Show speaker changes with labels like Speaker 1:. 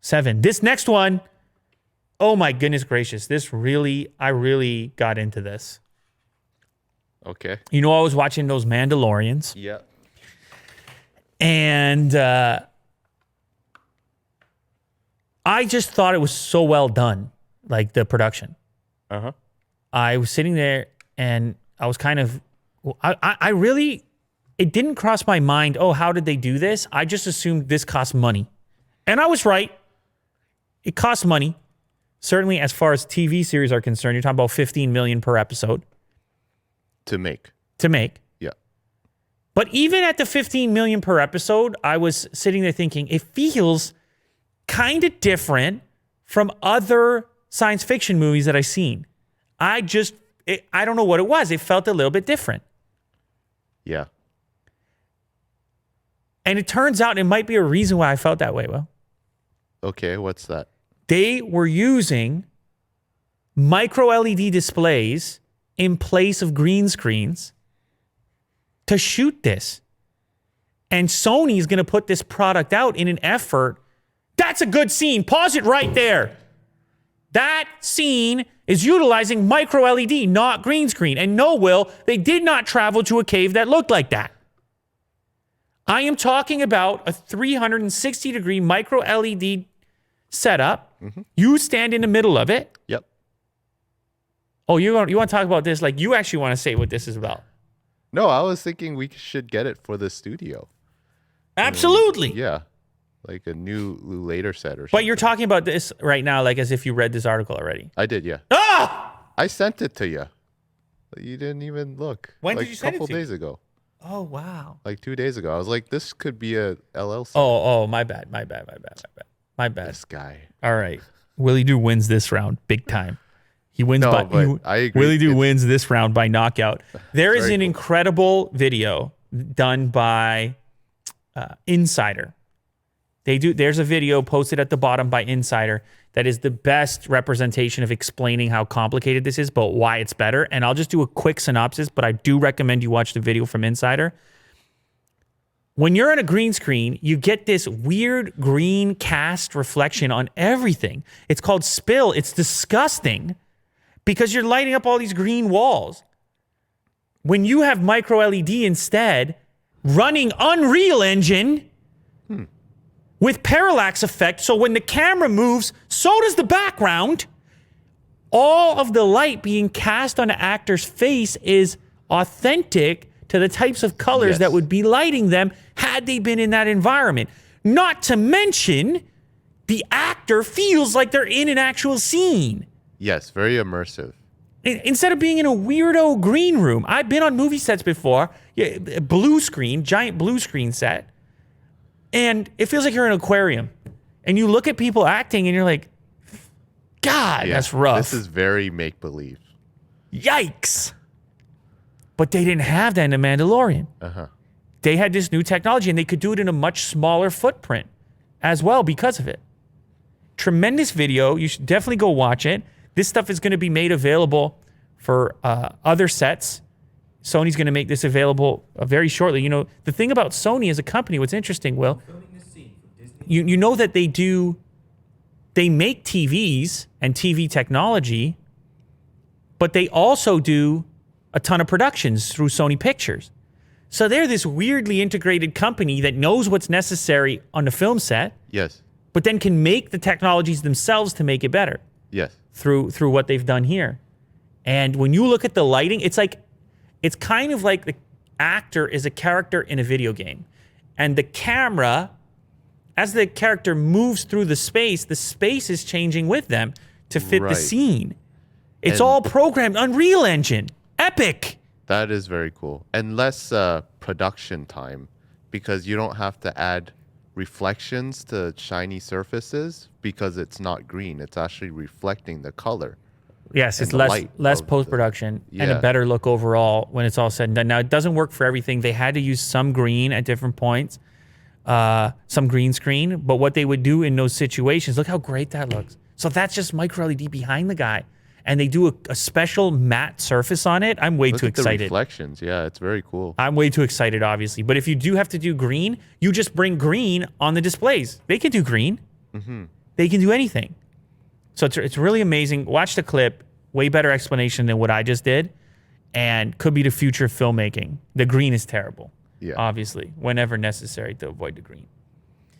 Speaker 1: 7. This next one, oh my goodness gracious. I really got into this.
Speaker 2: Okay.
Speaker 1: You know, I was watching those Mandalorians.
Speaker 2: Yeah.
Speaker 1: And I just thought it was so well done, like the production.
Speaker 2: Uh-huh.
Speaker 1: I was sitting there and I was kind of, I really, it didn't cross my mind, oh, how did they do this? I just assumed this cost money. And I was right. It costs money. Certainly as far as TV series are concerned, you're talking about $15 million per episode.
Speaker 2: To make.
Speaker 1: Yeah. But even at the $15 million per episode, I was sitting there thinking, it feels kind of different from other science fiction movies that I've seen. I don't know what it was. It felt a little bit different.
Speaker 2: Yeah.
Speaker 1: And it turns out it might be a reason why I felt that way, Will.
Speaker 2: Okay, what's that?
Speaker 1: They were using micro LED displays in place of green screens to shoot this. And Sony's going to put this product out in an effort. That's a good scene. Pause it right there. That scene is utilizing micro LED, not green screen. And no, Will, they did not travel to a cave that looked like that. I am talking about a 360-degree micro LED setup. Mm-hmm. You stand in the middle of it.
Speaker 2: Yep.
Speaker 1: Oh, you want to talk about this? Like, you actually want to say what this is about?
Speaker 2: No, I was thinking we should get it for the studio.
Speaker 1: Absolutely.
Speaker 2: Yeah. Like a new later set or something.
Speaker 1: But you're talking about this right now like as if you read this article already.
Speaker 2: I did, yeah.
Speaker 1: Ah!
Speaker 2: I sent it to you. You didn't even look.
Speaker 1: When
Speaker 2: like
Speaker 1: did you send it to
Speaker 2: a couple days ago.
Speaker 1: Oh, wow.
Speaker 2: Like 2 days ago. I was like, this could be a LLC.
Speaker 1: Oh, my bad. My bad.
Speaker 2: This guy.
Speaker 1: All right. Willie Doo wins this round big time. He wins
Speaker 2: I agree.
Speaker 1: Willie Doo wins this round by knockout. There is an
Speaker 2: cool.
Speaker 1: incredible video done by Insider. There's a video posted at the bottom by Insider that is the best representation of explaining how complicated this is, but why it's better. And I'll just do a quick synopsis, but I do recommend you watch the video from Insider. When you're on a green screen, you get this weird green cast reflection on everything. It's called spill. It's disgusting because you're lighting up all these green walls. When you have micro LED instead, running Unreal Engine with parallax effect, so when the camera moves, so does the background. All of the light being cast on the actor's face is authentic to the types of colors that would be lighting them had they been in that environment. Not to mention, the actor feels like they're in an actual scene.
Speaker 2: Yes, very immersive.
Speaker 1: Instead of being in a weirdo green room. I've been on movie sets before, blue screen, giant blue screen set, and it feels like you're in an aquarium. And you look at people acting and you're like, God, that's rough.
Speaker 2: This is very make-believe.
Speaker 1: Yikes. But they didn't have that in The Mandalorian.
Speaker 2: Uh-huh.
Speaker 1: They had this new technology and they could do it in a much smaller footprint as well because of it. Tremendous video. You should definitely go watch it. This stuff is going to be made available for other sets. Sony's going to make this available very shortly. You know, the thing about Sony as a company, what's interesting, Will, you know that they make TVs and TV technology, but they also do a ton of productions through Sony Pictures. So they're this weirdly integrated company that knows what's necessary on the film set.
Speaker 2: Yes.
Speaker 1: But then can make the technologies themselves to make it better.
Speaker 2: Yes.
Speaker 1: Through what they've done here. And when you look at the lighting, it's kind of like the actor is a character in a video game. And the camera, as the character moves through the space is changing with them to fit the scene. It's all programmed Unreal Engine. Epic.
Speaker 2: That is very cool. And less production time because you don't have to add reflections to shiny surfaces because it's not green. It's actually reflecting the color.
Speaker 1: Yes, it's less post-production and a better look overall when it's all said and done. Now, it doesn't work for everything. They had to use some green at different points, some green screen. But what they would do in those situations, look how great that looks. So that's just micro LED behind the guy. And they do a special matte surface on it. I'm way too excited.
Speaker 2: The reflections, yeah, it's very cool.
Speaker 1: I'm way too excited, obviously. But if you do have to do green, you just bring green on the displays. They can do green. Mm-hmm. They can do anything. So it's really amazing. Watch the clip. Way better explanation than what I just did, and could be the future of filmmaking. The green is terrible.
Speaker 2: Yeah.
Speaker 1: Obviously, whenever necessary to avoid the green.